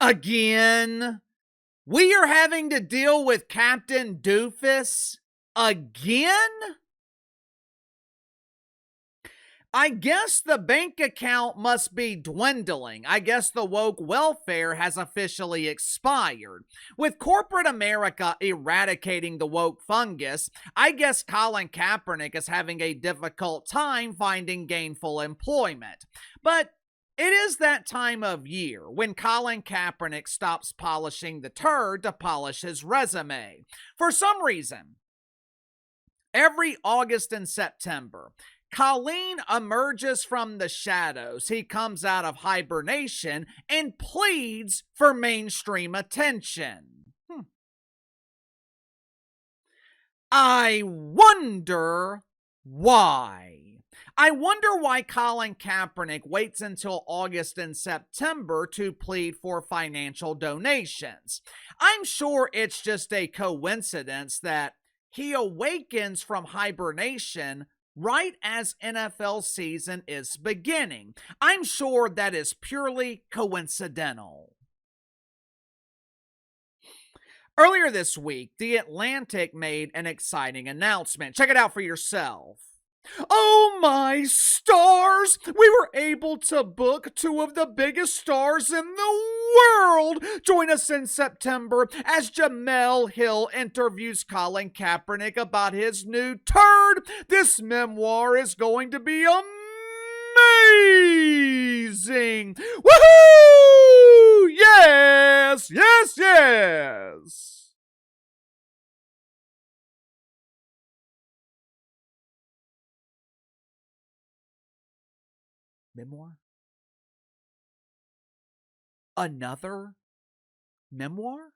Again? We are having to deal with Captain Doofus again? I guess the bank account must be dwindling. I guess the woke welfare has officially expired. With corporate America eradicating the woke fungus, I guess Colin Kaepernick is having a difficult time finding gainful employment. But it is that time of year when Colin Kaepernick stops polishing the turd to polish his resume. For some reason, every August and September, Colin emerges from the shadows. He comes out of hibernation and pleads for mainstream attention. I wonder why. I wonder why Colin Kaepernick waits until August and September to plead for financial donations. I'm sure it's just a coincidence that he awakens from hibernation right as NFL season is beginning. I'm sure that is purely coincidental. Earlier this week, The Atlantic made an exciting announcement. Check it out for yourself. Oh my stars! We were able to book two of the biggest stars in the world. Join us in September as Jemele Hill interviews Colin Kaepernick about his new turd. This memoir is going to be amazing. Woohoo! Yes, yes, yes. Memoir? Another memoir?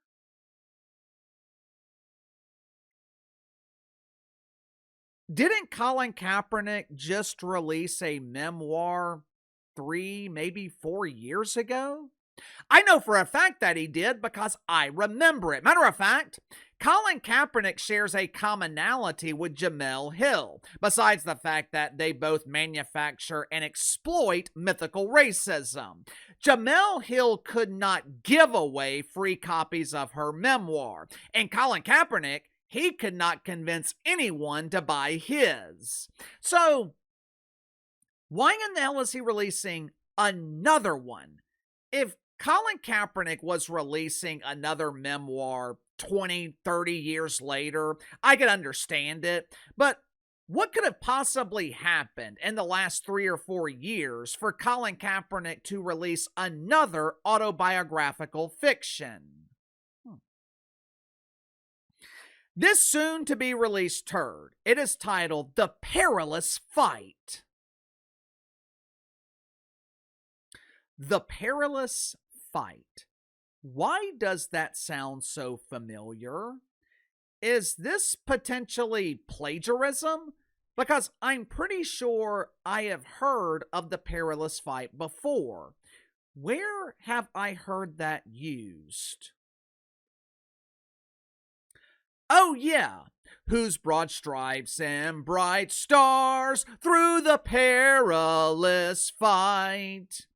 Didn't Colin Kaepernick just release a memoir 3, maybe 4 years ago? I know for a fact that he did because I remember it. Matter of fact, Colin Kaepernick shares a commonality with Jemele Hill, besides the fact that they both manufacture and exploit mythical racism. Jemele Hill could not give away free copies of her memoir, and Colin Kaepernick, he could not convince anyone to buy his. So, why in the hell is he releasing another one? If Colin Kaepernick was releasing another memoir 20, 30 years later, I could understand it. But what could have possibly happened in the last 3 or 4 years for Colin Kaepernick to release another autobiographical fiction? This soon-to-be-released turd, it is titled The Perilous Fight. The Perilous Fight. Why does that sound so familiar? Is this potentially plagiarism? Because I'm pretty sure I have heard of the Perilous Fight before. Where have I heard that used? Oh yeah, whose broad stripes and bright stars through the perilous fight.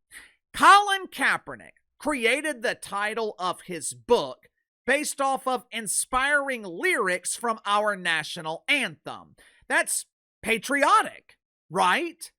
Colin Kaepernick created the title of his book based off of inspiring lyrics from our national anthem. That's patriotic, right?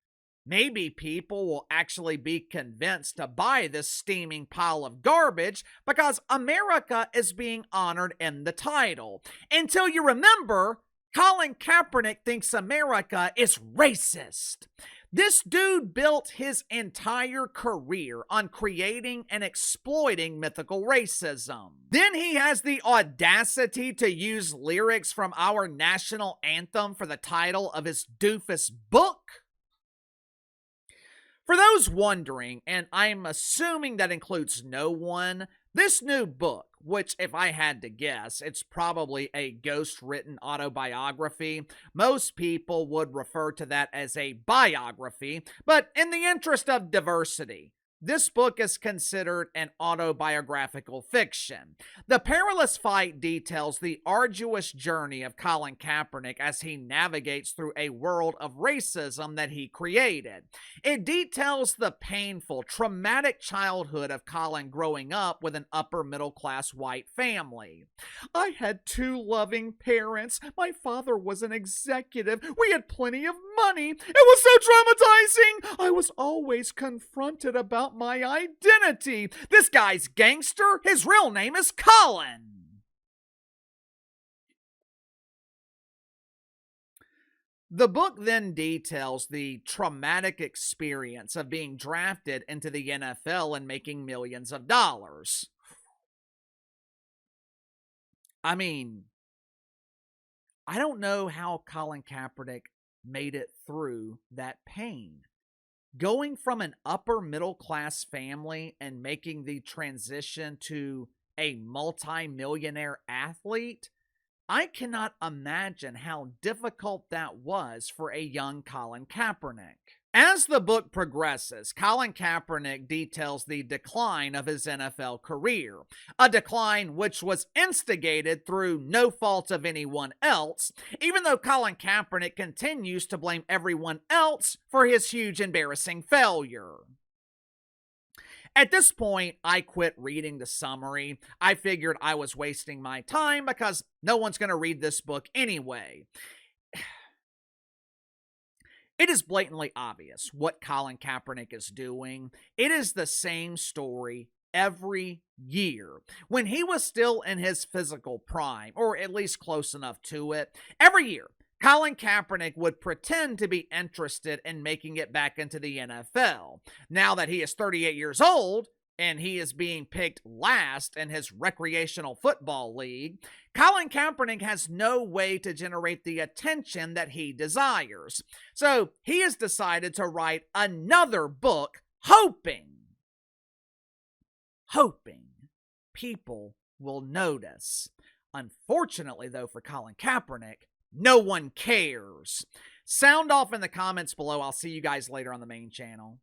Maybe people will actually be convinced to buy this steaming pile of garbage because America is being honored in the title. Until you remember, Colin Kaepernick thinks America is racist. This dude built his entire career on creating and exploiting mythical racism. Then he has the audacity to use lyrics from our national anthem for the title of his doofus book. For those wondering, and I'm assuming that includes no one, this new book, which if I had to guess, it's probably a ghost-written autobiography. Most people would refer to that as a biography, but in the interest of diversity, This book is considered an autobiographical fiction. The Perilous Fight details the arduous journey of Colin Kaepernick as he navigates through a world of racism that he created. It details the painful, traumatic childhood of Colin growing up with an upper middle class white family. I had two loving parents. My father was an executive. We had plenty of money. It was so traumatizing. I was always confronted about my identity. This guy's gangster. His real name is Colin. The book then details the traumatic experience of being drafted into the NFL and making millions of dollars. I mean, I don't know how Colin Kaepernick made it through that pain. Going from an upper middle class family and making the transition to a multi-millionaire athlete, I cannot imagine how difficult that was for a young Colin Kaepernick. As the book progresses, Colin Kaepernick details the decline of his NFL career, a decline which was instigated through no fault of anyone else, even though Colin Kaepernick continues to blame everyone else for his huge embarrassing failure. At this point, I quit reading the summary. I figured I was wasting my time because no one's going to read this book anyway. It is blatantly obvious what Colin Kaepernick is doing. It is the same story every year. When he was still in his physical prime, or at least close enough to it, every year, Colin Kaepernick would pretend to be interested in making it back into the NFL. Now that he is 38 years old, and he is being picked last in his recreational football league, Colin Kaepernick has no way to generate the attention that he desires. So he has decided to write another book, hoping people will notice. Unfortunately, though, for Colin Kaepernick, no one cares. Sound off in the comments below. I'll see you guys later on the main channel.